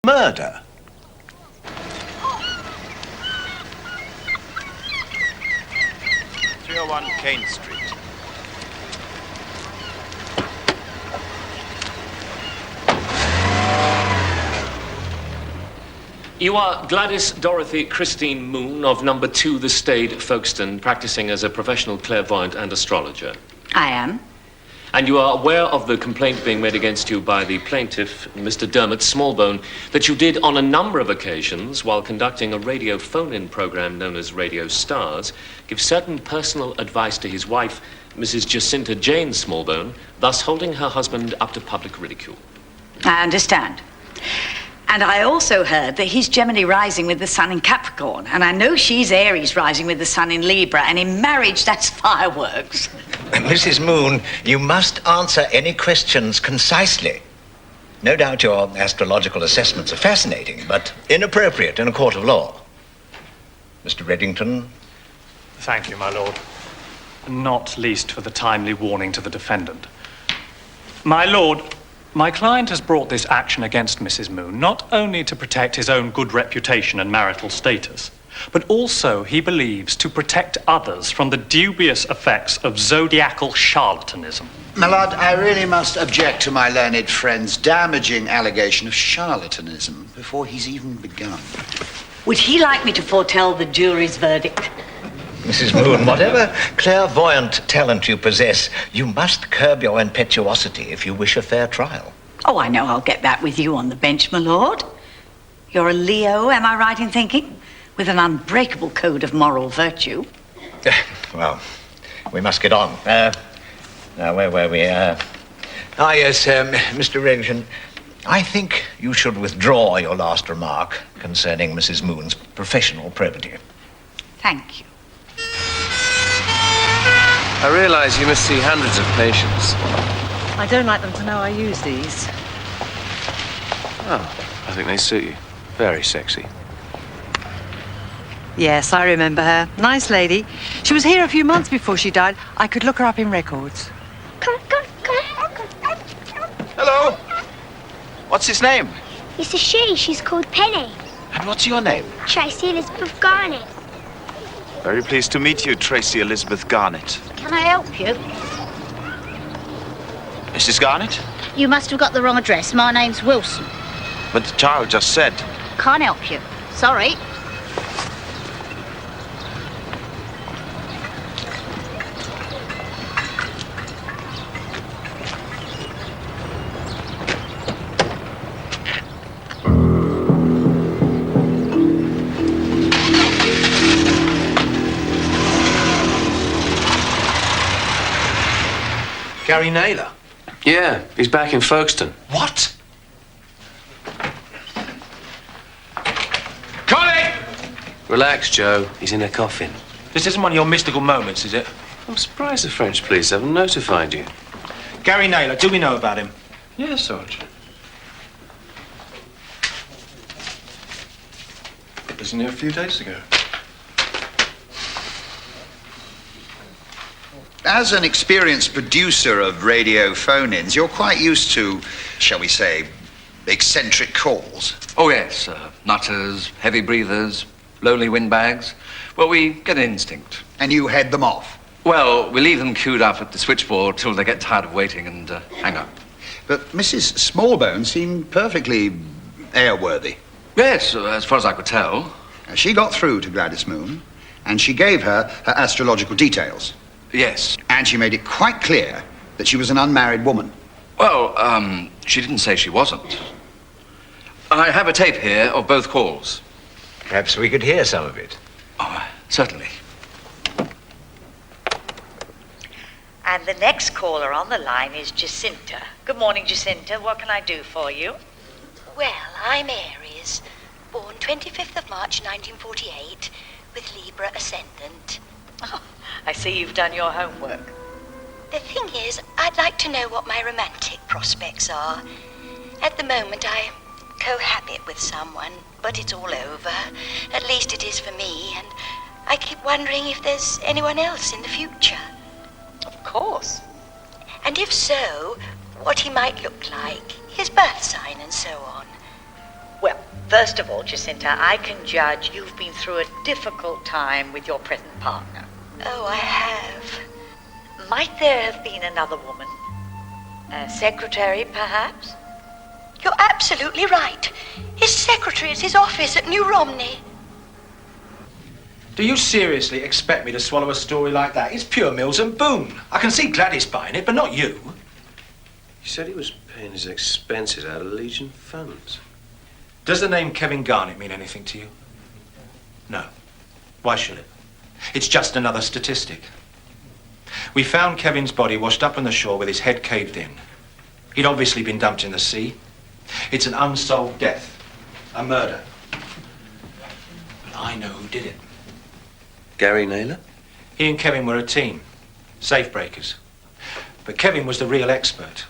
Murder? Kane Street. You are Gladys Dorothy Christine Moon of number 2 The Stade, Folkestone, practicing as a professional clairvoyant and astrologer. I am. And you are aware of the complaint being made against you by the plaintiff, Mr. Dermot Smallbone, that you did on a number of occasions, while conducting a radio phone-in program known as Radio Stars, give certain personal advice to his wife, Mrs. Jacinta Jane Smallbone, thus holding her husband up to public ridicule. I understand. And I also heard that he's Gemini rising with the sun in Capricorn, and I know she's Aries rising with the sun in Libra, and in marriage, that's fireworks. Mrs. Moon, you must answer any questions concisely. No doubt your astrological assessments are fascinating, but inappropriate in a court of law. Mr. Reddington? Thank you, my lord. Not least for the timely warning to the defendant. My lord, my client has brought this action against Mrs. Moon not only to protect his own good reputation and marital status, but also, he believes, to protect others from the dubious effects of zodiacal charlatanism. My lord, I really must object to my learned friend's damaging allegation of charlatanism before he's even begun. Would he like me to foretell the jury's verdict? Mrs. Moon, whatever clairvoyant talent you possess, you must curb your impetuosity if you wish a fair trial. Oh, I know I'll get that with you on the bench, my lord. You're a Leo, am I right in thinking? With an unbreakable code of moral virtue. Well, we must get on. Now, where were we? Yes, Mr. Reddington, I think you should withdraw your last remark concerning Mrs. Moon's professional probity. Thank you. I realize you must see hundreds of patients. I don't like them to know I use these. Oh, I think they suit you. Very sexy. Yes, I remember her. Nice lady. She was here a few months before she died. I could look her up in records. Hello. What's his name? It's a she. She's called Penny. And what's your name? Tracy Elizabeth Garnett. Very pleased to meet you, Tracy Elizabeth Garnett. Can I help you? Mrs. Garnett? You must have got the wrong address. My name's Wilson. But the child just said. Can't help you. Sorry. Gary Naylor? Yeah, he's back in Folkestone. What? Colin! Relax, Joe. He's in a coffin. This isn't one of your mystical moments, is it? I'm surprised the French police haven't notified you. Gary Naylor, do we know about him? Yes, Sarge. Wasn't here a few days ago. As an experienced producer of radio phone-ins, you're quite used to, shall we say, eccentric calls. Oh, yes. Nutters, heavy breathers, lowly windbags. Well, we get an instinct. And you head them off? Well, we leave them queued up at the switchboard till they get tired of waiting and hang up. But Mrs. Smallbone seemed perfectly airworthy. Yes, as far as I could tell. She got through to Gladys Moon, and she gave her astrological details. Yes. And she made it quite clear that she was an unmarried woman. Well, she didn't say she wasn't. I have a tape here of both calls. Perhaps we could hear some of it. Oh, certainly. And the next caller on the line is Jacinta. Good morning, Jacinta. What can I do for you? Well, I'm Aries, born 25th of March 1948, with Libra ascendant. Oh, I see you've done your homework. The thing is, I'd like to know what my romantic prospects are. At the moment, I cohabit with someone, but it's all over. At least it is for me, and I keep wondering if there's anyone else in the future. Of course. And if so, what he might look like, his birth sign and so on. Well, First of all, Jacinta, I can judge you've been through a difficult time with your present partner. Oh, I have. Might there have been another woman? A secretary, perhaps? You're absolutely right. His secretary at his office at New Romney. Do you seriously expect me to swallow a story like that? It's pure Mills and Boone. I can see Gladys buying it, but not you. He said he was paying his expenses out of Legion funds. Does the name Kevin Garnett mean anything to you? No. Why should it? It's just another statistic. We found Kevin's body washed up on the shore with his head caved in. He'd obviously been dumped in the sea. It's an unsolved death. A murder. But I know who did it. Gary Naylor? He and Kevin were a team. Safe breakers. But Kevin was the real expert.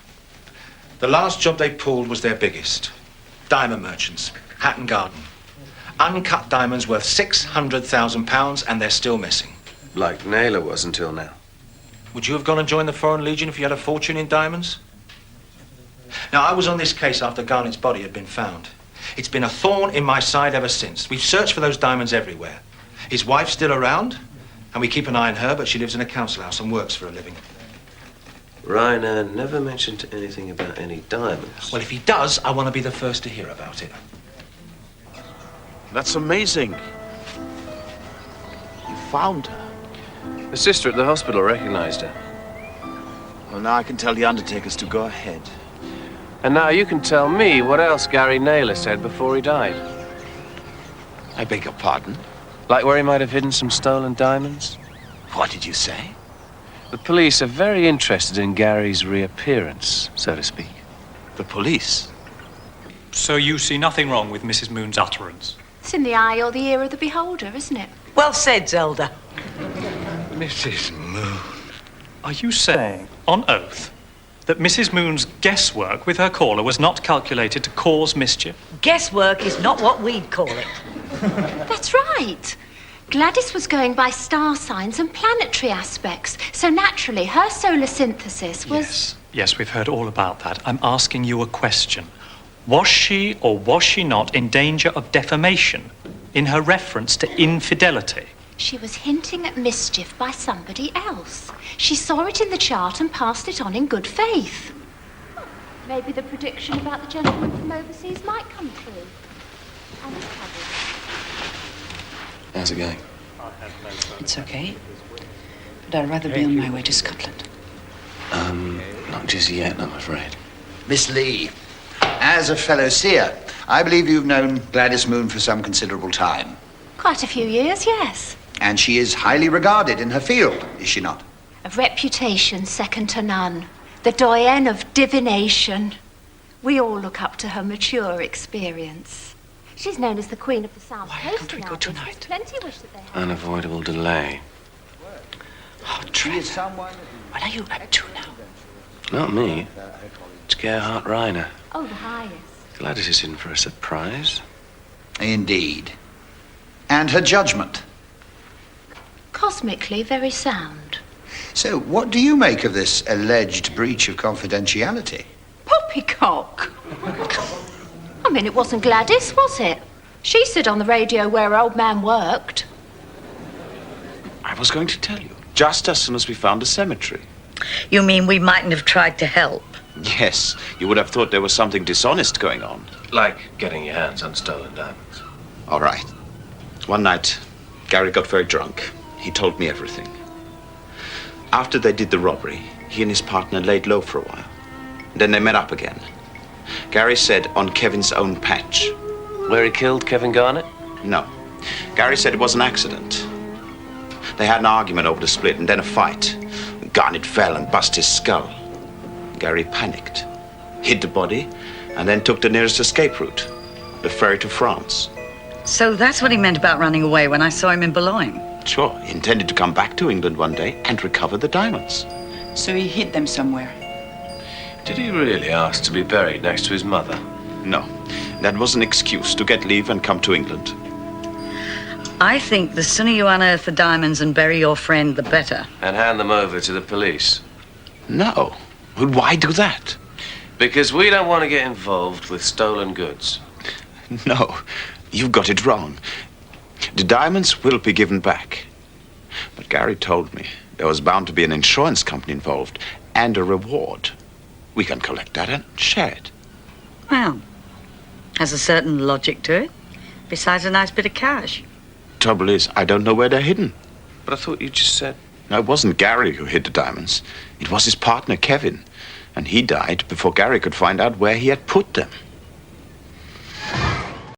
The last job they pulled was their biggest. Diamond merchants. Hatton Garden. Uncut diamonds worth £600,000 and they're still missing. Like Naylor was until now. Would you have gone and joined the Foreign Legion if you had a fortune in diamonds? Now, I was on this case after Garnett's body had been found. It's been a thorn in my side ever since. We've searched for those diamonds everywhere. His wife's still around, and we keep an eye on her, but she lives in a council house and works for a living. Reiner never mentioned anything about any diamonds. Well, if he does, I want to be the first to hear about it. That's amazing. You found her. The sister at the hospital recognized her. Well, now I can tell the undertakers to go ahead. And now you can tell me what else Gary Naylor said before he died. I beg your pardon? Like where he might have hidden some stolen diamonds? What did you say? The police are very interested in Gary's reappearance, so to speak. The police? So you see nothing wrong with Mrs. Moon's utterance? It's in the eye or the ear of the beholder, isn't it? Well said, Zelda. Mrs. Moon. Are you saying, on oath, that Mrs. Moon's guesswork with her caller was not calculated to cause mischief? Guesswork is not what we'd call it. That's right. Gladys was going by star signs and planetary aspects, so naturally her solar synthesis was... Yes, we've heard all about that. I'm asking you a question. Was she or was she not in danger of defamation in her reference to infidelity? She was hinting at mischief by somebody else. She saw it in the chart and passed it on in good faith. Maybe the prediction about the gentleman from overseas might come true. How's it going? It's okay. But I'd rather be on my way to Scotland. Not just yet, I'm afraid. Miss Lee, as a fellow seer, I believe you've known Gladys Moon for some considerable time. Quite a few years, yes. And she is highly regarded in her field, is she not? Of reputation second to none. The doyenne of divination. We all look up to her mature experience. She's known as the Queen of the South Coast. Why can't we go tonight? Plenty wish that they had. Unavoidable delay. Oh, Trevor. What are you up to now? Not me. It's Gerhard Reiner. Oh, the highest. Gladys is in for a surprise. Indeed. And her judgment. Cosmically very sound. So, what do you make of this alleged breach of confidentiality? Poppycock. I mean, it wasn't Gladys, was it? She said on the radio where her old man worked. I was going to tell you, just as soon as we found the cemetery. You mean we mightn't have tried to help? Yes, you would have thought there was something dishonest going on. Like getting your hands on stolen diamonds. All right. One night, Gary got very drunk. He told me everything. After they did the robbery, he and his partner laid low for a while. Then they met up again. Gary said on Kevin's own patch. Where he killed Kevin Garnett? No. Gary said it was an accident. They had an argument over the split and then a fight. Garnett fell and bust his skull. Gary panicked, hid the body, and then took the nearest escape route, the ferry to France. So that's what he meant about running away when I saw him in Boulogne. Sure, he intended to come back to England one day and recover the diamonds. So he hid them somewhere. Did he really ask to be buried next to his mother? No. That was an excuse to get leave and come to England. I think the sooner you unearth the diamonds and bury your friend, the better. And hand them over to the police? No. Well, why do that? Because we don't want to get involved with stolen goods. No, you've got it wrong. The diamonds will be given back. But Gary told me there was bound to be an insurance company involved and a reward. We can collect that and share it. Well, has a certain logic to it, besides a nice bit of cash. Trouble is, I don't know where they're hidden. But I thought you just said... No, it wasn't Gary who hid the diamonds. It was his partner, Kevin. And he died before Gary could find out where he had put them.